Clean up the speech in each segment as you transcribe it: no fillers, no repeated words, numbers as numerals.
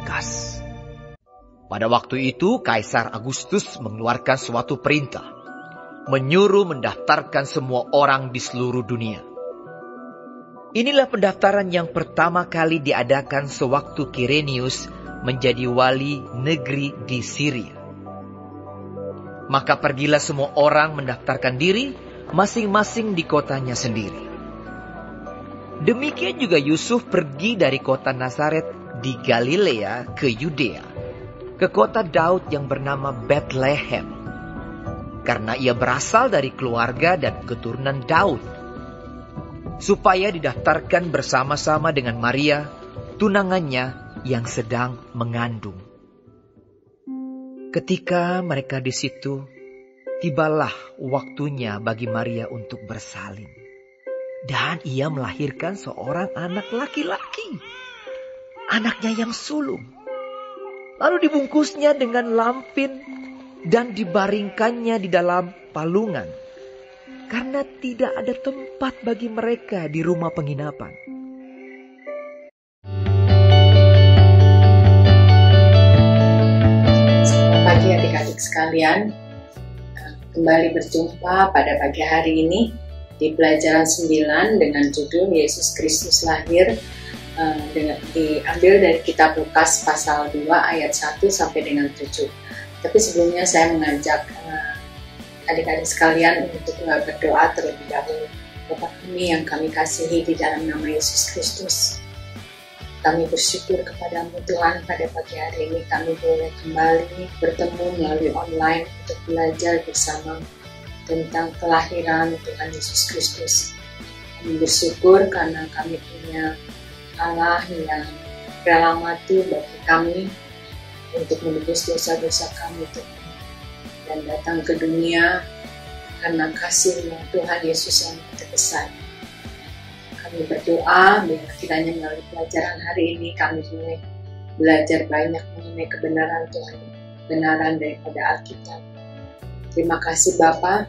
tegas. Pada waktu itu, Kaisar Agustus mengeluarkan suatu perintah, menyuruh mendaftarkan semua orang di seluruh dunia. Inilah pendaftaran yang pertama kali diadakan sewaktu Kirenius menjadi wali negeri di Syria. Maka pergilah semua orang mendaftarkan diri masing-masing di kotanya sendiri. Demikian juga Yusuf pergi dari kota Nazaret di Galilea ke Yudea, ke kota Daud yang bernama Bethlehem, karena ia berasal dari keluarga dan keturunan Daud, supaya didaftarkan bersama-sama dengan Maria, tunangannya yang sedang mengandung. Ketika mereka di situ, tibalah waktunya bagi Maria untuk bersalin. Dan ia melahirkan seorang anak laki-laki, anaknya yang sulung. Lalu dibungkusnya dengan lampin dan dibaringkannya di dalam palungan, karena tidak ada tempat bagi mereka di rumah penginapan. Selamat pagi adik-adik sekalian. Kembali berjumpa pada pagi hari ini di pelajaran 9 dengan judul Yesus Kristus lahir, diambil dari kitab Lukas pasal 2 ayat 1 sampai dengan 7. Tapi sebelumnya saya mengajak adik-adik sekalian untuk berdoa terlebih dahulu. Bapa kami yang kami kasihi di dalam nama Yesus Kristus, kami bersyukur kepadamu Tuhan, pada pagi hari ini kami boleh kembali bertemu melalui online untuk belajar bersama tentang kelahiran Tuhan Yesus Kristus. Kami bersyukur karena kami punya Allah yang rela mati bagi kami untuk menebus dosa-dosa kami Tuhan, dan datang ke dunia karena kasih-Mu Tuhan Yesus yang terbesar. Kami berdoa biar kiranya melalui pelajaran hari ini kami boleh belajar banyak mengenai kebenaran Tuhan, kebenaran daripada Alkitab. Terima kasih Bapa,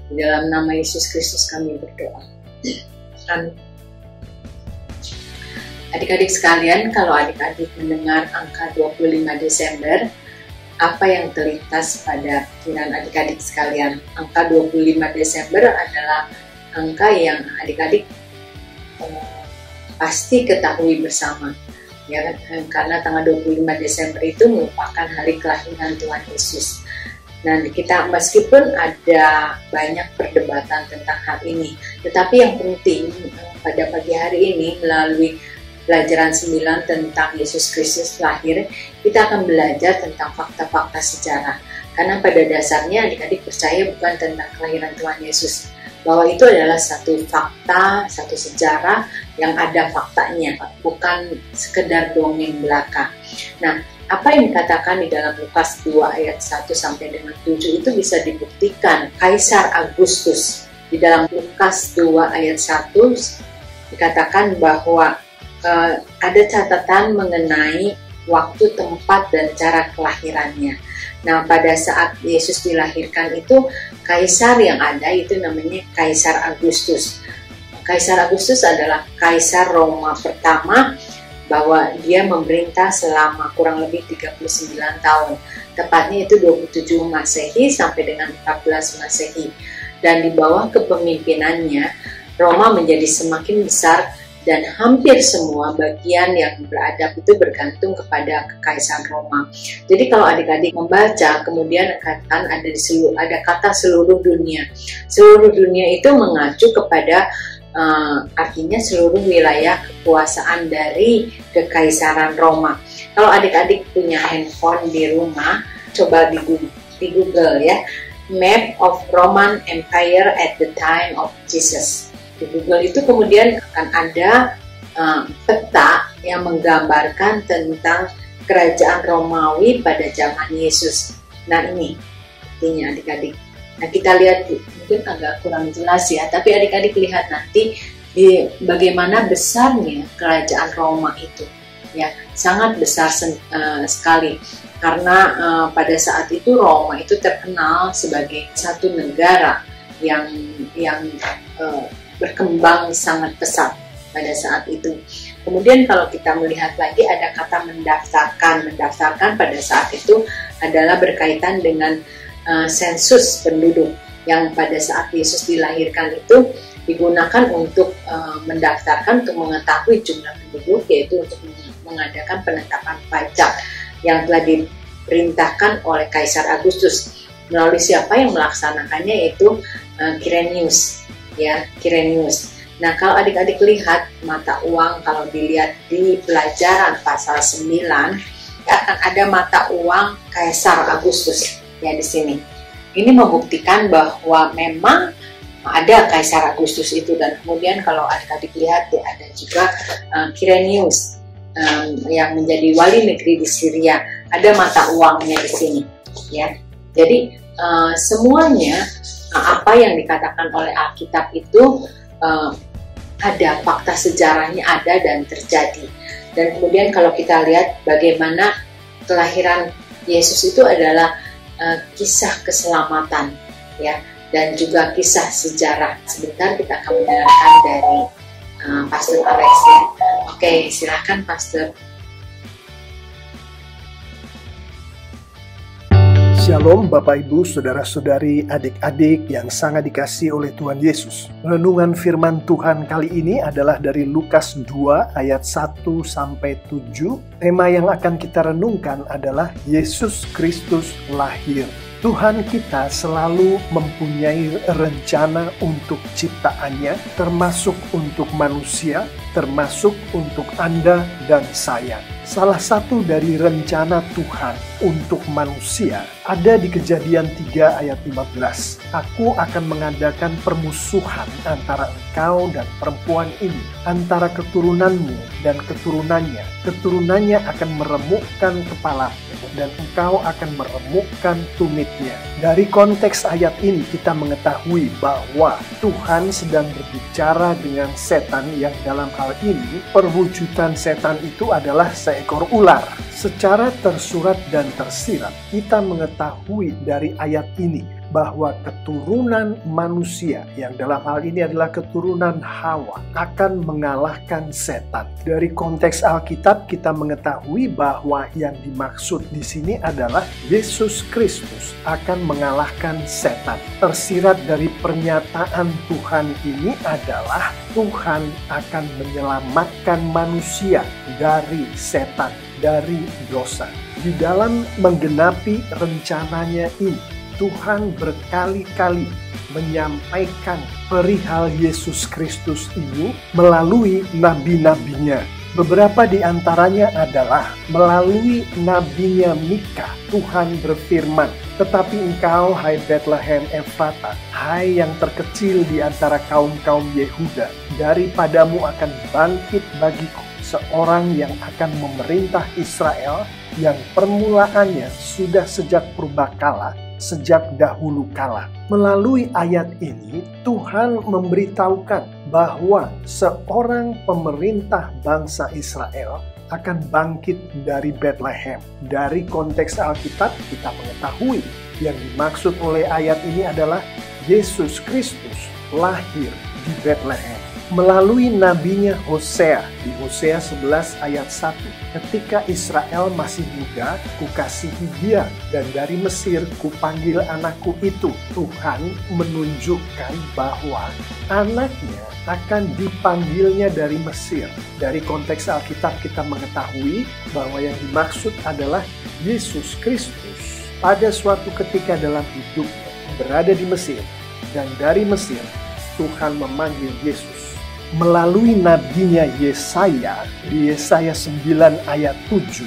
di dalam nama Yesus Kristus kami berdoa. Amin. Adik-adik sekalian, kalau adik-adik mendengar angka 25 Desember, apa yang terlintas pada pikiran adik-adik sekalian? Angka 25 Desember adalah angka yang adik-adik pasti ketahui bersama, ya, karena tanggal 25 Desember itu merupakan hari kelahiran Tuhan Yesus. Nah, kita meskipun ada banyak perdebatan tentang hal ini, tetapi yang penting pada pagi hari ini melalui pelajaran 9 tentang Yesus Kristus lahir, kita akan belajar tentang fakta-fakta sejarah. Karena pada dasarnya adik-adik percaya bukan tentang kelahiran Tuhan Yesus, bahwa itu adalah satu fakta, satu sejarah yang ada faktanya, bukan sekedar dongeng belaka. Nah, apa yang dikatakan di dalam Lukas 2 ayat 1 sampai dengan 7 itu bisa dibuktikan. Kaisar Agustus, di dalam Lukas 2 ayat 1 dikatakan bahwa ada catatan mengenai waktu, tempat, dan cara kelahirannya. Nah, pada saat Yesus dilahirkan itu, kaisar yang ada itu namanya Kaisar Agustus. Kaisar Agustus adalah kaisar Roma pertama, bahwa dia memerintah selama kurang lebih 39 tahun. Tepatnya itu 27 Masehi sampai dengan 14 Masehi. Dan di bawah kepemimpinannya, Roma menjadi semakin besar dan hampir semua bagian yang beradab itu bergantung kepada Kekaisaran Roma. Jadi kalau adik-adik membaca, kemudian akan ada kata seluruh dunia. Seluruh dunia itu mengacu kepada artinya seluruh wilayah kekuasaan dari Kekaisaran Roma. Kalau adik-adik punya handphone di rumah, coba di Google ya, Map of Roman Empire at the time of Jesus. Di Google itu kemudian akan ada peta yang menggambarkan tentang kerajaan Romawi pada zaman Yesus. Nah, ini artinya adik-adik. Nah, kita lihat, mungkin agak kurang jelas ya, tapi adik-adik lihat nanti bagaimana besarnya kerajaan Roma itu, ya, sangat besar sekali. Karena pada saat itu Roma itu terkenal sebagai satu negara yang berkembang sangat pesat pada saat itu. Kemudian kalau kita melihat lagi ada kata mendaftarkan. Mendaftarkan pada saat itu adalah berkaitan dengan sensus penduduk yang pada saat Yesus dilahirkan itu digunakan untuk mendaftarkan, untuk mengetahui jumlah penduduk, yaitu untuk mengadakan penetapan pajak yang telah diperintahkan oleh Kaisar Agustus. Melalui siapa yang melaksanakannya, yaitu Quirinius, ya, Quirinius. Nah, kalau adik-adik lihat mata uang, kalau dilihat di pelajaran pasal 9, akan ada mata uang Kaisar Agustus ya di sini. Ini membuktikan bahwa memang ada Kaisar Agustus itu, dan kemudian kalau adik-adik lihat ada juga Quirinius yang menjadi wali negeri di Syria. Ada mata uangnya di sini ya. Jadi semuanya apa yang dikatakan oleh Alkitab itu ada, fakta sejarahnya ada dan terjadi. Dan kemudian kalau kita lihat bagaimana kelahiran Yesus itu adalah kisah keselamatan ya, dan juga kisah sejarah. Sebentar kita akan mendengarkan dari Pastor Alex ya. Oke, silakan Pastor. Shalom Bapak Ibu, Saudara-saudari, adik-adik yang sangat dikasihi oleh Tuhan Yesus. Renungan firman Tuhan kali ini adalah dari Lukas 2 ayat 1-7. Tema yang akan kita renungkan adalah Yesus Kristus lahir. Tuhan kita selalu mempunyai rencana untuk ciptaannya, termasuk untuk manusia, termasuk untuk Anda dan saya. Salah satu dari rencana Tuhan untuk manusia ada di Kejadian 3 ayat 15. Aku akan mengadakan permusuhan antara engkau dan perempuan ini, antara keturunanmu dan keturunannya. Keturunannya akan meremukkan kepalamu dan engkau akan meremukkan tumitnya. Dari konteks ayat ini kita mengetahui bahwa Tuhan sedang berbicara dengan setan, yang dalam hal ini perwujudan setan itu adalah seekor ular. Secara tersurat dan tersirat kita mengetahui dari ayat ini bahwa keturunan manusia, yang dalam hal ini adalah keturunan Hawa, akan mengalahkan setan. Dari konteks Alkitab kita mengetahui bahwa yang dimaksud di sini adalah Yesus Kristus akan mengalahkan setan. Tersirat dari pernyataan Tuhan ini adalah Tuhan akan menyelamatkan manusia dari setan, dari dosa. Di dalam menggenapi rencananya ini, Tuhan berkali-kali menyampaikan perihal Yesus Kristus ini melalui nabi-nabinya. Beberapa di antaranya adalah melalui nabinya Mika. Tuhan berfirman, "Tetapi engkau, hai Bethlehem Efrata, hai yang terkecil di antara kaum-kaum Yehuda, daripadamu akan bangkit bagiku seorang yang akan memerintah Israel, yang permulaannya sudah sejak purbakala, sejak dahulu kala." Melalui ayat ini Tuhan memberitahukan bahwa seorang pemerintah bangsa Israel akan bangkit dari Bethlehem. Dari konteks Alkitab kita mengetahui yang dimaksud oleh ayat ini adalah Yesus Kristus lahir di Bethlehem. Melalui nabinya Hosea, di Hosea 11 ayat 1, ketika Israel masih muda, kukasihi dia, dan dari Mesir kupanggil anakku itu. Tuhan menunjukkan bahwa anaknya akan dipanggilnya dari Mesir. Dari konteks Alkitab kita mengetahui bahwa yang dimaksud adalah Yesus Kristus pada suatu ketika dalam hidupnya berada di Mesir, dan dari Mesir Tuhan memanggil Yesus. Melalui nabinya Yesaya, di Yesaya 9 ayat 7,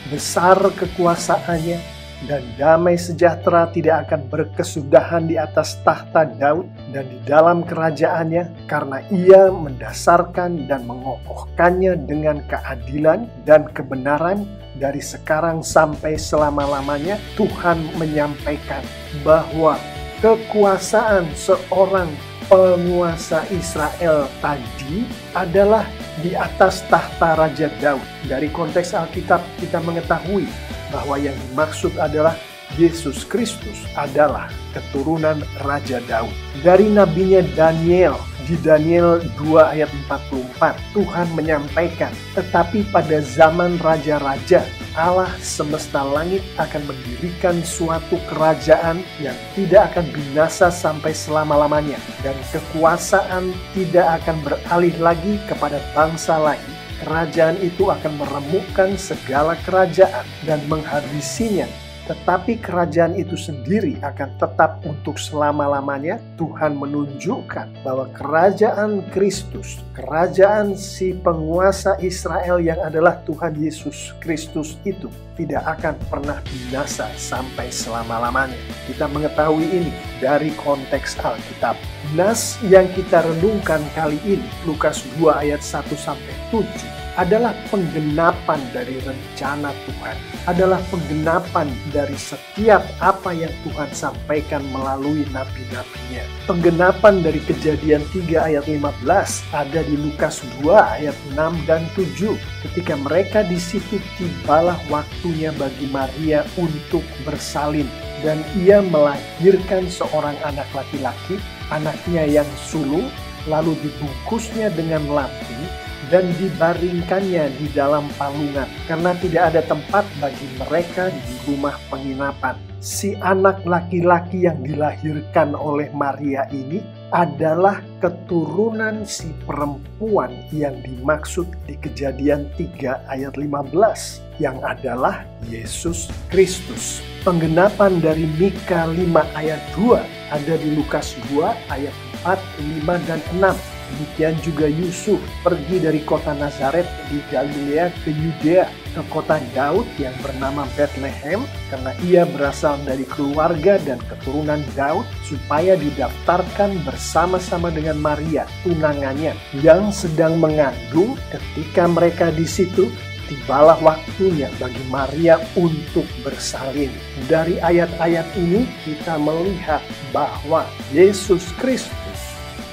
besar kekuasaannya dan damai sejahtera tidak akan berkesudahan di atas tahta Daud dan di dalam kerajaannya, karena ia mendasarkan dan mengokohkannya dengan keadilan dan kebenaran dari sekarang sampai selama-lamanya. Tuhan menyampaikan bahwa kekuasaan seorang penguasa Israel tadi adalah di atas tahta Raja Daud. Dari konteks Alkitab kita mengetahui bahwa yang dimaksud adalah Yesus Kristus adalah keturunan Raja Daud. Dari nabinya Daniel Di Daniel 2 ayat 44, Tuhan menyampaikan, tetapi pada zaman raja-raja, Allah semesta langit akan mendirikan suatu kerajaan yang tidak akan binasa sampai selama-lamanya, dan kekuasaan tidak akan beralih lagi kepada bangsa lain. Kerajaan itu akan meremukkan segala kerajaan dan menghabisinya. Tetapi kerajaan itu sendiri akan tetap untuk selama-lamanya. Tuhan menunjukkan bahwa kerajaan Kristus, kerajaan si penguasa Israel yang adalah Tuhan Yesus Kristus itu tidak akan pernah binasa sampai selama-lamanya. Kita mengetahui ini dari konteks Alkitab. Nas yang kita renungkan kali ini, Lukas 2 ayat 1-7, adalah penggenapan dari rencana Tuhan, adalah penggenapan dari setiap apa yang Tuhan sampaikan melalui nabi-nabinya. Penggenapan dari Kejadian 3 ayat 15 ada di Lukas 2 ayat 6 dan 7. Ketika mereka di situ, tibalah waktunya bagi Maria untuk bersalin, dan ia melahirkan seorang anak laki-laki, anaknya yang sulung, lalu dibungkusnya dengan lampin dan dibaringkannya di dalam palungan, karena tidak ada tempat bagi mereka di rumah penginapan. Si anak laki-laki yang dilahirkan oleh Maria ini adalah keturunan si perempuan yang dimaksud di Kejadian 3 ayat 15, yang adalah Yesus Kristus. Penggenapan dari Mika 5 ayat 2 ada di Lukas 2 ayat 4, 5, dan 6. Demikian juga Yusuf pergi dari kota Nazaret di Galilea ke Yudea, ke kota Daud yang bernama Bethlehem, karena ia berasal dari keluarga dan keturunan Daud, supaya didaftarkan bersama-sama dengan Maria, tunangannya, yang sedang mengandung. Ketika mereka di situ, tibalah waktunya bagi Maria untuk bersalin. Dari ayat-ayat ini kita melihat bahwa Yesus Kristus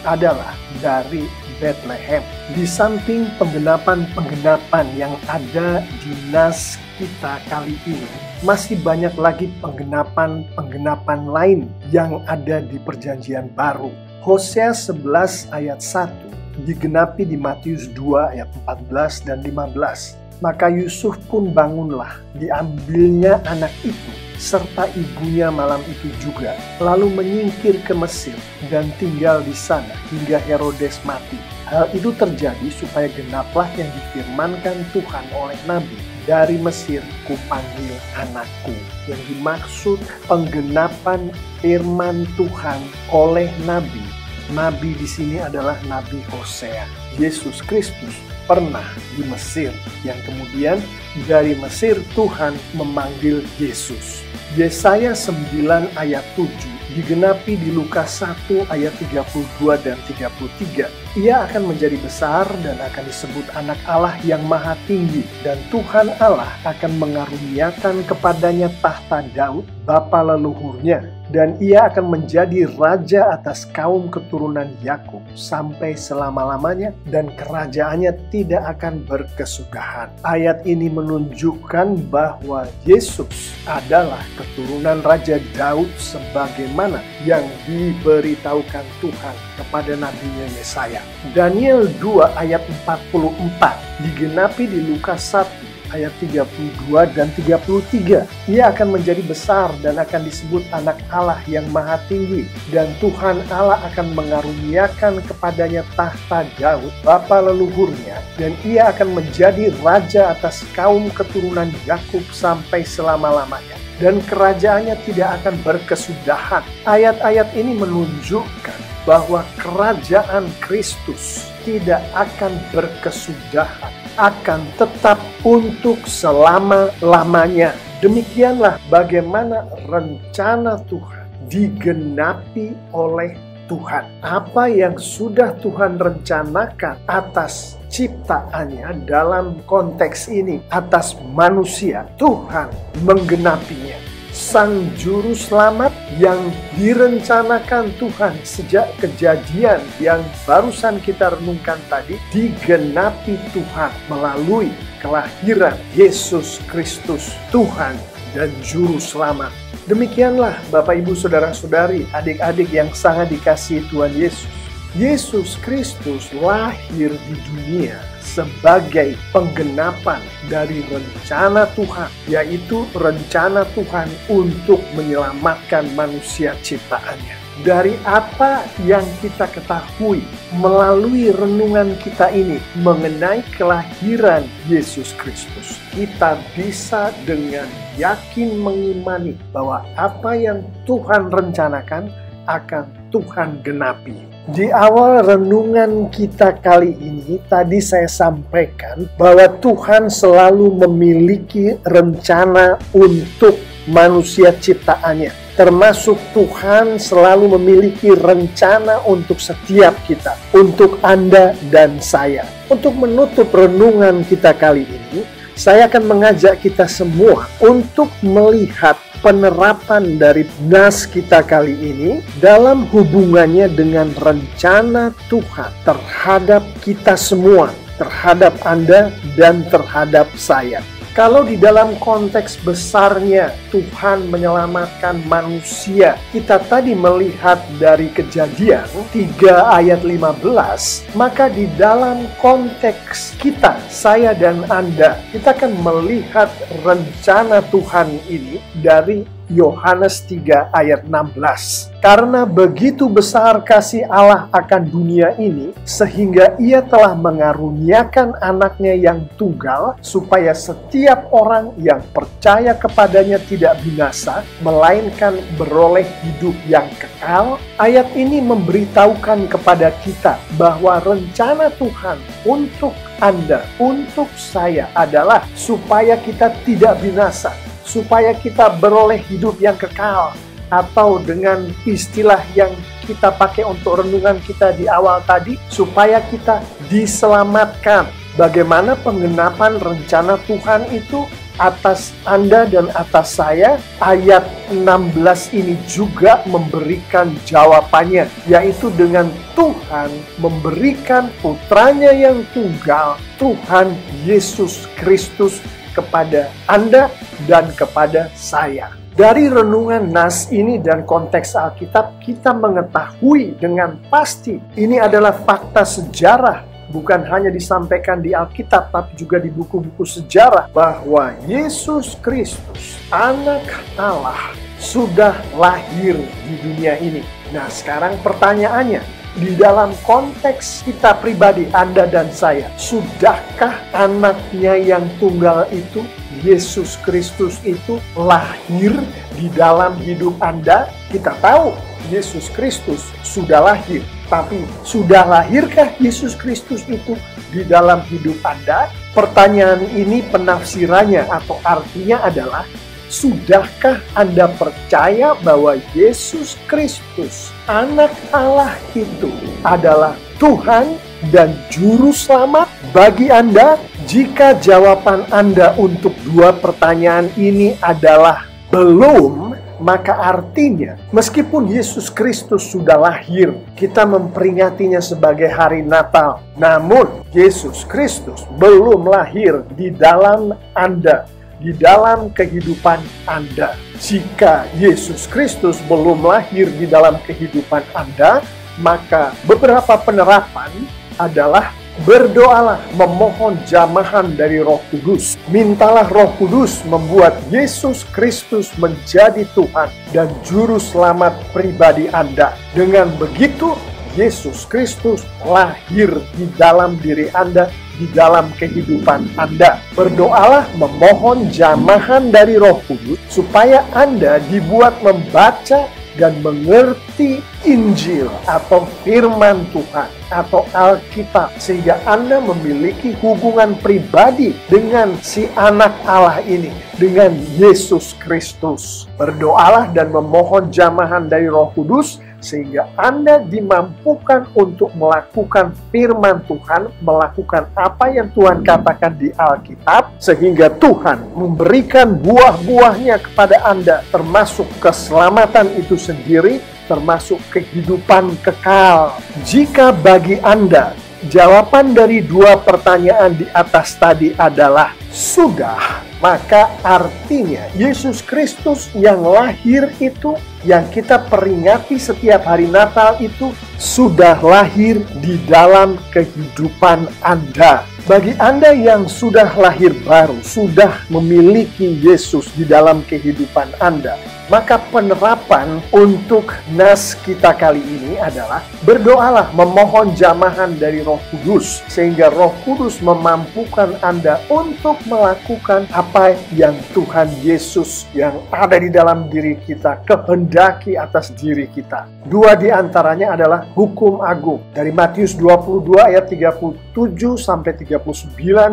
adalah dari Bethlehem. Di samping penggenapan-penggenapan yang ada di nas kita kali ini, masih banyak lagi penggenapan-penggenapan lain yang ada di Perjanjian Baru. Hosea 11 ayat 1 digenapi di Matius 2 ayat 14 dan 15. Maka Yusuf pun bangunlah, diambilnya anak itu serta ibunya malam itu juga, lalu menyingkir ke Mesir dan tinggal di sana hingga Herodes mati. Hal itu terjadi supaya genaplah yang difirmankan Tuhan oleh Nabi, dari Mesir kupanggil anakku. Yang dimaksud penggenapan firman Tuhan oleh Nabi. Nabi di sini adalah Nabi Hosea. Yesus Kristus pernah di Mesir, yang kemudian dari Mesir Tuhan memanggil Yesus. Yesaya 9 ayat 7 digenapi di Lukas 1 ayat 32 dan 33. Ia akan menjadi besar dan akan disebut anak Allah yang maha tinggi, dan Tuhan Allah akan mengaruniakan kepadanya tahta Daud, bapa leluhurnya, dan ia akan menjadi raja atas kaum keturunan Yakub sampai selama-lamanya, dan kerajaannya tidak akan berkesudahan. Ayat ini menunjukkan bahwa Yesus adalah keturunan Raja Daud sebagaimana yang diberitahukan Tuhan kepada nabinya Yesaya. Daniel 2 ayat 44 digenapi di Lukas 1 ayat 32 dan 33. Ia akan menjadi besar dan akan disebut anak Allah yang maha tinggi, dan Tuhan Allah akan mengaruniakan kepadanya tahta Daud, bapa leluhurnya, dan ia akan menjadi raja atas kaum keturunan Yakub sampai selama-lamanya, dan kerajaannya tidak akan berkesudahan. Ayat-ayat ini menunjukkan bahwa kerajaan Kristus tidak akan berkesudahan, akan tetap untuk selama-lamanya. Demikianlah bagaimana rencana Tuhan digenapi oleh Tuhan. Apa yang sudah Tuhan rencanakan atas ciptaannya, dalam konteks ini atas manusia, Tuhan menggenapinya. Sang Juru Selamat yang direncanakan Tuhan sejak kejadian yang barusan kita renungkan tadi, digenapi Tuhan melalui kelahiran Yesus Kristus, Tuhan dan Juru Selamat. Demikianlah Bapak Ibu Saudara-saudari, adik-adik yang sangat dikasihi Tuhan Yesus. Yesus Kristus lahir di dunia sebagai penggenapan dari rencana Tuhan, yaitu rencana Tuhan untuk menyelamatkan manusia ciptaannya. Dari apa yang kita ketahui melalui renungan kita ini mengenai kelahiran Yesus Kristus, kita bisa dengan yakin mengimani bahwa apa yang Tuhan rencanakan akan Tuhan genapi. Di awal renungan kita kali ini, tadi saya sampaikan bahwa Tuhan selalu memiliki rencana untuk manusia ciptaannya. Termasuk Tuhan selalu memiliki rencana untuk setiap kita, untuk Anda dan saya. Untuk menutup renungan kita kali ini, saya akan mengajak kita semua untuk melihat penerapan dari nas kita kali ini dalam hubungannya dengan rencana Tuhan terhadap kita semua, terhadap Anda dan terhadap saya. Kalau di dalam konteks besarnya Tuhan menyelamatkan manusia, kita tadi melihat dari Kejadian 3 ayat 15, maka di dalam konteks kita, saya dan Anda, kita akan melihat rencana Tuhan ini dari Yohanes 3 ayat 16. Karena begitu besar kasih Allah akan dunia ini, sehingga ia telah mengaruniakan anaknya yang tunggal, supaya setiap orang yang percaya kepadanya tidak binasa, melainkan beroleh hidup yang kekal. Ayat ini memberitahukan kepada kita bahwa rencana Tuhan untuk Anda, untuk saya adalah supaya kita tidak binasa, supaya kita beroleh hidup yang kekal. Atau dengan istilah yang kita pakai untuk renungan kita di awal tadi, supaya kita diselamatkan. Bagaimana penggenapan rencana Tuhan itu atas Anda dan atas saya? Ayat 16 ini juga memberikan jawabannya, yaitu dengan Tuhan memberikan putranya yang tunggal, Tuhan Yesus Kristus, kepada Anda dan kepada saya. Dari renungan nas ini dan konteks Alkitab, kita mengetahui dengan pasti ini adalah fakta sejarah, bukan hanya disampaikan di Alkitab, tapi juga di buku-buku sejarah, bahwa Yesus Kristus, Anak Allah, sudah lahir di dunia ini. Nah, sekarang pertanyaannya, di dalam konteks kita pribadi, Anda dan saya, sudahkah anaknya yang tunggal itu, Yesus Kristus itu, lahir di dalam hidup Anda? Kita tahu Yesus Kristus sudah lahir, tapi sudah lahirkah Yesus Kristus itu di dalam hidup Anda? Pertanyaan ini penafsirannya atau artinya adalah, sudahkah Anda percaya bahwa Yesus Kristus, Anak Allah itu adalah Tuhan dan Juru Selamat bagi Anda? Jika jawaban Anda untuk dua pertanyaan ini adalah belum, maka artinya meskipun Yesus Kristus sudah lahir, kita memperingatinya sebagai hari Natal, namun Yesus Kristus belum lahir di dalam Anda, di dalam kehidupan Anda. Jika Yesus Kristus belum lahir di dalam kehidupan Anda, maka beberapa penerapan adalah berdoalah, memohon jamahan dari Roh Kudus. Mintalah Roh Kudus membuat Yesus Kristus menjadi Tuhan dan Juru Selamat pribadi Anda. Dengan begitu, Yesus Kristus lahir di dalam diri Anda, di dalam kehidupan Anda. Berdoalah, memohon jamahan dari Roh Kudus supaya Anda dibuat membaca dan mengerti Injil atau firman Tuhan atau Alkitab, sehingga Anda memiliki hubungan pribadi dengan si Anak Allah ini, dengan Yesus Kristus. Berdoalah dan memohon jamahan dari Roh Kudus sehingga Anda dimampukan untuk melakukan firman Tuhan, melakukan apa yang Tuhan katakan di Alkitab, sehingga Tuhan memberikan buah-buahnya kepada Anda, termasuk keselamatan itu sendiri, termasuk kehidupan kekal. Jika bagi Anda jawaban dari dua pertanyaan di atas tadi adalah sudah, maka artinya Yesus Kristus yang lahir itu, yang kita peringati setiap hari Natal itu, sudah lahir di dalam kehidupan Anda. Bagi Anda yang sudah lahir baru, sudah memiliki Yesus di dalam kehidupan Anda, maka penerapan untuk nas kita kali ini adalah berdoalah, memohon jamahan dari Roh Kudus, sehingga Roh Kudus memampukan Anda untuk melakukan apa yang Tuhan Yesus yang ada di dalam diri kita kehendaki atas diri kita. Dua di antaranya adalah hukum agung. Dari Matius 22 ayat 37 sampai 39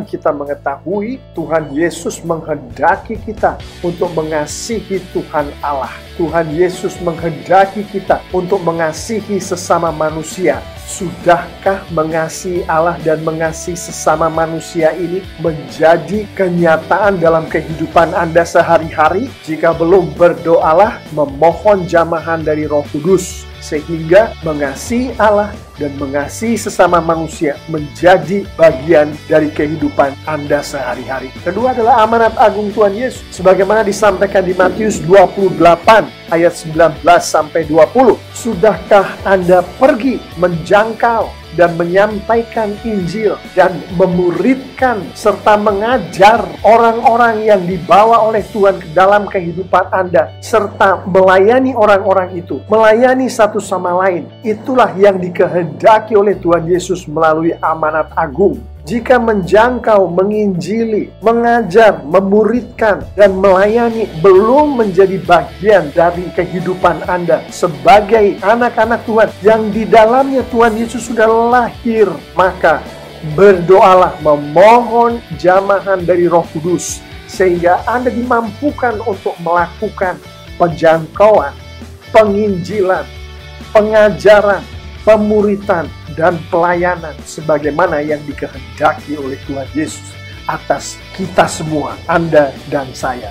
kita mengetahui Tuhan Yesus menghendaki kita untuk mengasihi Tuhan Allah. Tuhan Yesus menghendaki kita untuk mengasihi sesama manusia. Sudahkah mengasihi Allah dan mengasihi sesama manusia ini menjadi kenyataan dalam kehidupan Anda sehari-hari? Jika belum, berdoalah, memohon jamahan dari Roh Kudus, sehingga mengasihi Allah dan mengasihi sesama manusia menjadi bagian dari kehidupan Anda sehari-hari. Kedua adalah amanat agung Tuhan Yesus, sebagaimana disampaikan di Matius 28 ayat 19 sampai 20. Sudahkah Anda pergi menjangkau dan menyampaikan Injil dan memuridkan serta mengajar orang-orang yang dibawa oleh Tuhan ke dalam kehidupan Anda, serta melayani orang-orang itu, melayani satu sama lain? Itulah yang dikehendaki oleh Tuhan Yesus melalui amanat agung. Jika menjangkau, menginjili, mengajar, memuridkan, dan melayani belum menjadi bagian dari kehidupan Anda sebagai anak-anak Tuhan yang di dalamnya Tuhan Yesus sudah lahir, maka berdoalah, memohon jamahan dari Roh Kudus, sehingga Anda dimampukan untuk melakukan penjangkauan, penginjilan, pengajaran, pemuritan, dan pelayanan sebagaimana yang dikehendaki oleh Tuhan Yesus atas kita semua, Anda dan saya.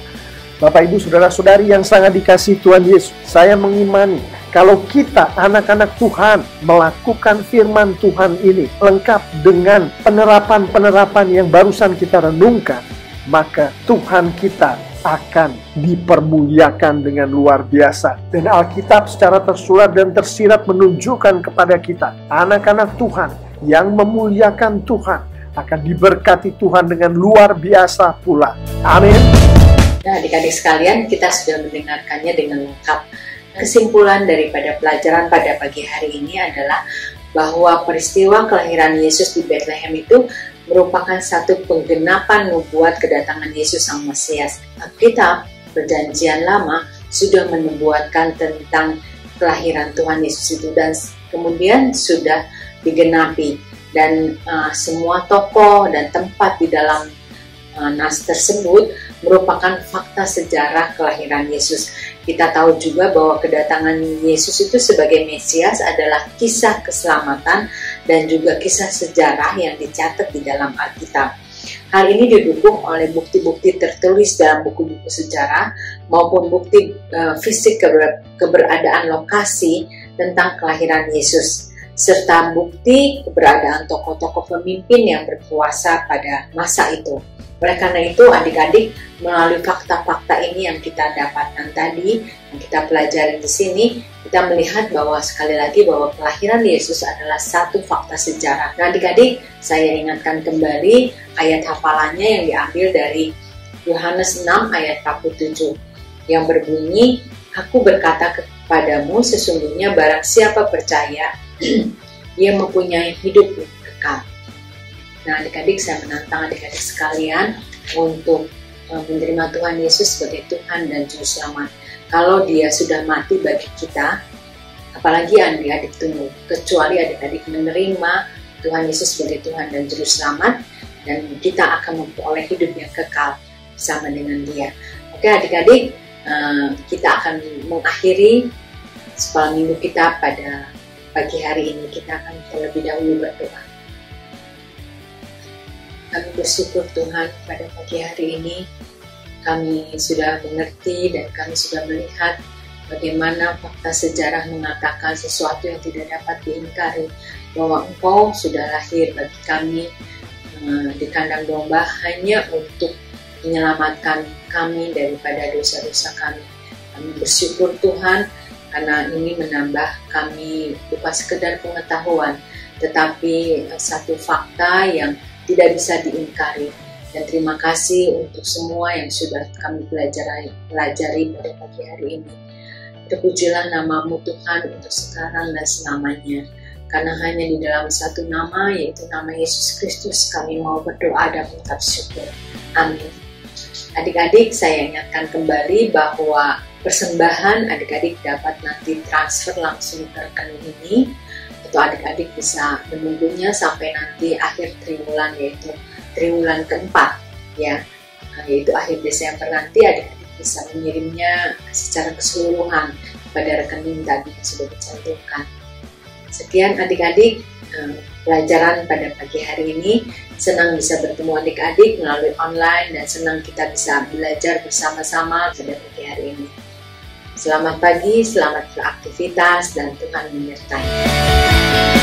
Bapak, Ibu, Saudara-saudari yang sangat dikasihi Tuhan Yesus, saya mengimani kalau kita anak-anak Tuhan melakukan firman Tuhan ini lengkap dengan penerapan-penerapan yang barusan kita renungkan, maka Tuhan kita akan dipermuliakan dengan luar biasa. Dan Alkitab secara tersurat dan tersirat menunjukkan kepada kita, anak-anak Tuhan yang memuliakan Tuhan akan diberkati Tuhan dengan luar biasa pula. Amin. Nah, adik-adik sekalian, kita sudah mendengarkannya dengan lengkap. Kesimpulan daripada pelajaran pada pagi hari ini adalah bahwa peristiwa kelahiran Yesus di Bethlehem itu merupakan satu penggenapan nubuat kedatangan Yesus Sang Mesias. Alkitab Perjanjian Lama sudah menubuatkan tentang kelahiran Tuhan Yesus itu dan kemudian sudah digenapi, dan semua tokoh dan tempat di dalam nas tersebut merupakan fakta sejarah kelahiran Yesus. Kita tahu juga bahwa kedatangan Yesus itu sebagai Mesias adalah kisah keselamatan dan juga kisah sejarah yang dicatat di dalam Alkitab. Hal ini didukung oleh bukti-bukti tertulis dalam buku-buku sejarah maupun bukti fisik keberadaan lokasi tentang kelahiran Yesus, serta bukti keberadaan tokoh-tokoh pemimpin yang berkuasa pada masa itu. Oleh karena itu, adik-adik, melalui fakta-fakta ini yang kita dapatkan tadi, yang kita pelajari di sini, kita melihat bahwa sekali lagi bahwa kelahiran Yesus adalah satu fakta sejarah. Nah, adik-adik, saya ingatkan kembali ayat hafalannya yang diambil dari Yohanes 6 ayat 47 yang berbunyi, "Aku berkata kepadamu, sesungguhnya barang siapa percaya, ia mempunyai hidup yang kekal." Nah, adik-adik, saya menantang adik-adik sekalian untuk menerima Tuhan Yesus sebagai Tuhan dan Juru Selamat. Kalau Dia sudah mati bagi kita, apalagi adik-adik tunggu, kecuali adik-adik menerima Tuhan Yesus sebagai Tuhan dan Juru Selamat, dan kita akan memperoleh hidup yang kekal bersama dengan Dia. Oke adik-adik, kita akan mengakhiri sekolah minggu kita pada pagi hari ini. Kita akan terlebih dahulu berdoa. Kami bersyukur Tuhan pada pagi hari ini kami sudah mengerti dan kami sudah melihat bagaimana fakta sejarah mengatakan sesuatu yang tidak dapat diingkari, bahwa Engkau sudah lahir bagi kami di kandang domba hanya untuk menyelamatkan kami daripada dosa-dosa kami. Kami bersyukur Tuhan karena ini menambah kami bukan sekedar pengetahuan, tetapi satu fakta yang tidak bisa diingkari. Dan terima kasih untuk semua yang sudah kami pelajari pada pagi hari ini. Terpujilah namamu Tuhan untuk sekarang dan selamanya. Karena hanya di dalam satu nama, yaitu nama Yesus Kristus, kami mau berdoa dan mengucap syukur. Amin. Adik-adik, saya ingatkan kembali bahwa persembahan adik-adik dapat nanti transfer langsung ke rekening ini, atau adik-adik bisa menunggunya sampai nanti akhir triwulan, yaitu triwulan keempat, ya, yaitu akhir Desember nanti adik-adik bisa mengirimnya secara keseluruhan pada rekening tadi yang sudah dicantumkan. Sekian adik-adik pelajaran pada pagi hari ini. Senang bisa bertemu adik-adik melalui online dan senang kita bisa belajar bersama-sama pada pagi hari ini. Selamat pagi, selamat beraktivitas dan Tuhan menyertai.